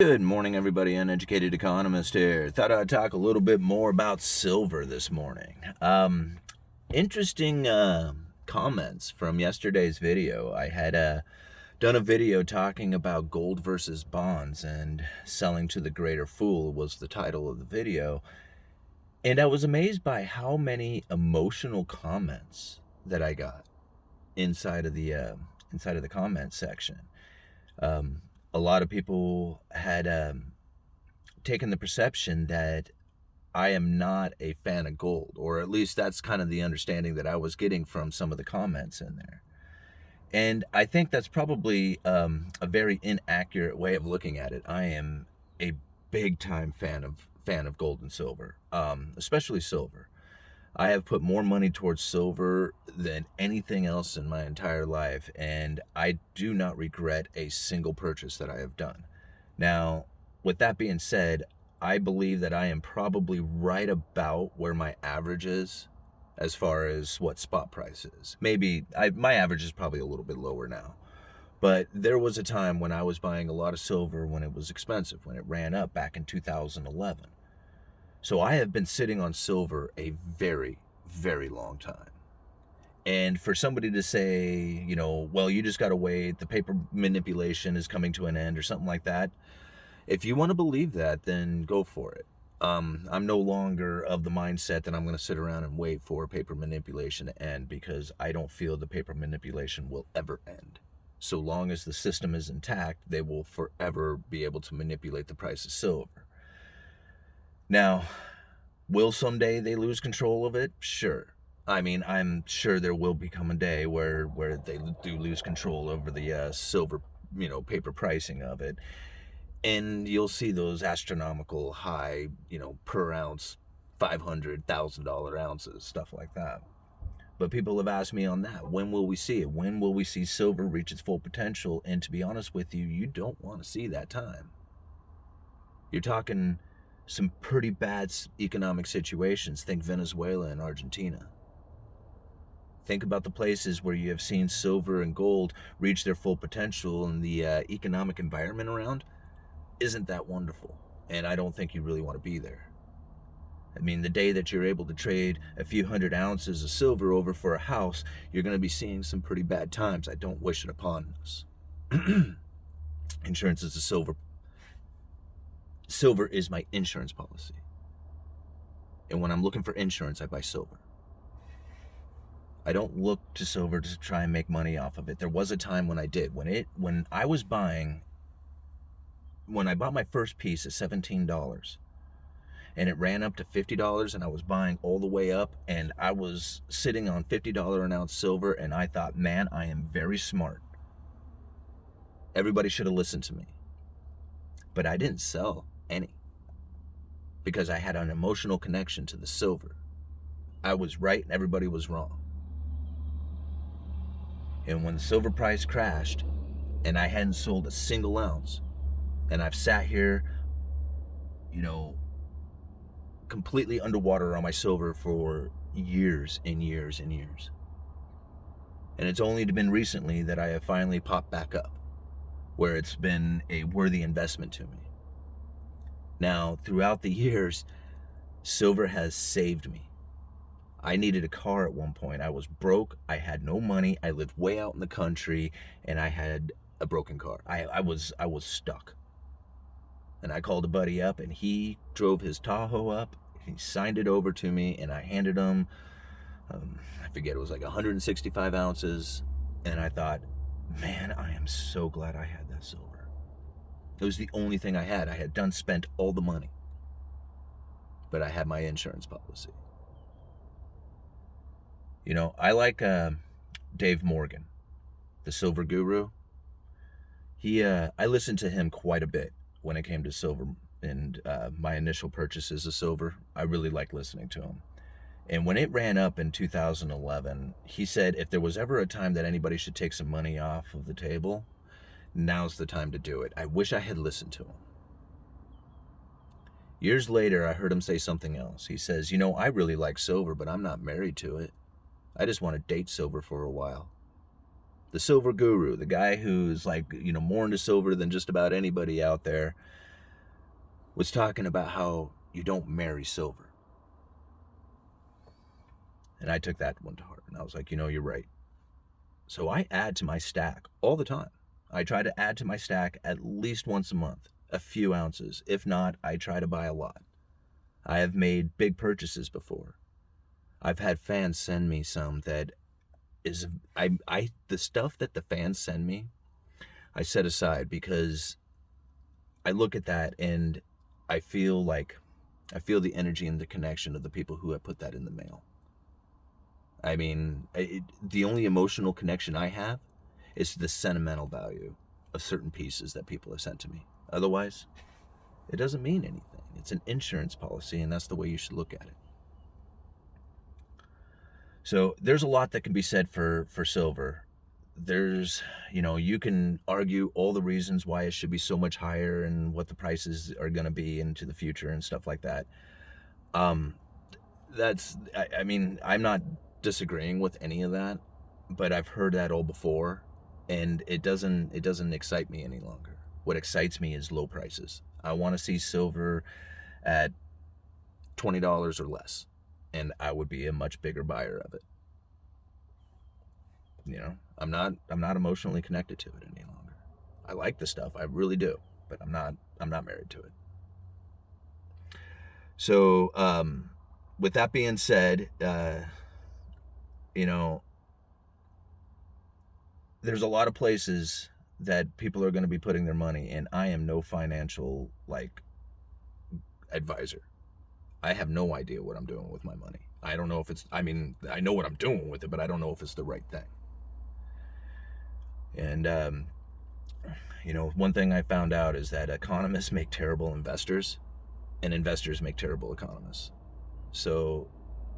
Good morning, everybody. Uneducated Economist here. Thought I'd talk a little bit more about silver this morning. Interesting comments from yesterday's video. I had done a video talking about gold versus bonds, and selling to the greater fool was the title of the video. And I was amazed by how many emotional comments that I got inside of the comment section. A lot of people had taken the perception that I am not a fan of gold, or at least that's kind of the understanding that I was getting from some of the comments in there. And I think that's probably a very inaccurate way of looking at it. I am a big time fan of gold and silver, especially silver. I have put more money towards silver than anything else in my entire life, and I do not regret a single purchase that I have done. Now, with that being said, I believe that I am probably right about where my average is as far as what spot price is. My average is probably a little bit lower now. But there was a time when I was buying a lot of silver when it was expensive, when it ran up back in 2011. So I have been sitting on silver a very, very long time. And for somebody to say, well, you just got to wait, the paper manipulation is coming to an end or something like that, if you want to believe that, then go for it. I'm no longer of the mindset that I'm going to sit around and wait for paper manipulation to end, because I don't feel the paper manipulation will ever end. So long as the system is intact, they will forever be able to manipulate the price of silver. Now, will someday they lose control of it? Sure. I mean, I'm sure there will become a day where they do lose control over the silver, paper pricing of it. And you'll see those astronomical high, per ounce, $500,000 ounces, stuff like that. But people have asked me on that, when will we see it? When will we see silver reach its full potential? And to be honest with you, you don't want to see that time. You're talking some pretty bad economic situations. Think Venezuela and Argentina. Think about the places where you have seen silver and gold reach their full potential, and the economic environment around isn't that wonderful. And I don't think you really want to be there. I mean, the day that you're able to trade a few hundred ounces of silver over for a house, you're going to be seeing some pretty bad times. I don't wish it upon us. Insurance is silver is my insurance policy. And when I'm looking for insurance, I buy silver. I don't look to silver to try and make money off of it. There was a time when I did. When I bought my first piece at $17, and it ran up to $50, and I was buying all the way up, and I was sitting on $50 an ounce silver, and I thought, man, I am very smart. Everybody should have listened to me. But I didn't sell any, because I had an emotional connection to the silver. I was right and everybody was wrong. And when the silver price crashed and I hadn't sold a single ounce, and I've sat here, completely underwater on my silver for years and years and years. And it's only been recently that I have finally popped back up, where it's been a worthy investment to me. Now, throughout the years, silver has saved me. I needed a car at one point. I was broke. I had no money. I lived way out in the country, and I had a broken car. I was stuck. And I called a buddy up, and he drove his Tahoe up. He signed it over to me, and I handed him, I forget, it was like 165 ounces. And I thought, man, I am so glad I had that silver. It was the only thing I had. I had spent all the money. But I had my insurance policy. I like Dave Morgan, the silver guru. I listened to him quite a bit when it came to silver and my initial purchases of silver. I really liked listening to him. And when it ran up in 2011, he said if there was ever a time that anybody should take some money off of the table, now's the time to do it. I wish I had listened to him. Years later, I heard him say something else. He says, I really like silver, but I'm not married to it. I just want to date silver for a while. The silver guru, the guy who's more into silver than just about anybody out there, was talking about how you don't marry silver. And I took that one to heart, and I was like, you're right. So I add to my stack all the time. I try to add to my stack at least once a month, a few ounces. If not, I try to buy a lot. I have made big purchases before. I've had fans send me some that is, the stuff that the fans send me, I set aside because I look at that and I feel the energy and the connection of the people who have put that in the mail. I mean, the only emotional connection I have is the sentimental value of certain pieces that people have sent to me. Otherwise, it doesn't mean anything. It's an insurance policy, and that's the way you should look at it. So there's a lot that can be said for silver. There's, you can argue all the reasons why it should be so much higher and what the prices are going to be into the future and stuff like that. I'm not disagreeing with any of that, but I've heard that all before, and it doesn't excite me any longer. What excites me is low prices. I want to see silver at $20 or less, and I would be a much bigger buyer of it. I'm not emotionally connected to it any longer. I like the stuff, I really do, but I'm not married to it. So with that being said, there's a lot of places that people are going to be putting their money, and I am no financial advisor. I have no idea what I'm doing with my money. I don't know if I know what I'm doing with it, but I don't know if it's the right thing. And one thing I found out is that economists make terrible investors, and investors make terrible economists. So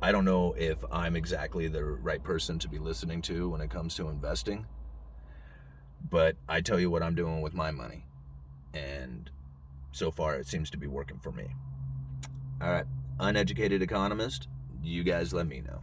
I don't know if I'm exactly the right person to be listening to when it comes to investing, but I tell you what I'm doing with my money, and so far it seems to be working for me. All right, Uneducated Economist, you guys let me know.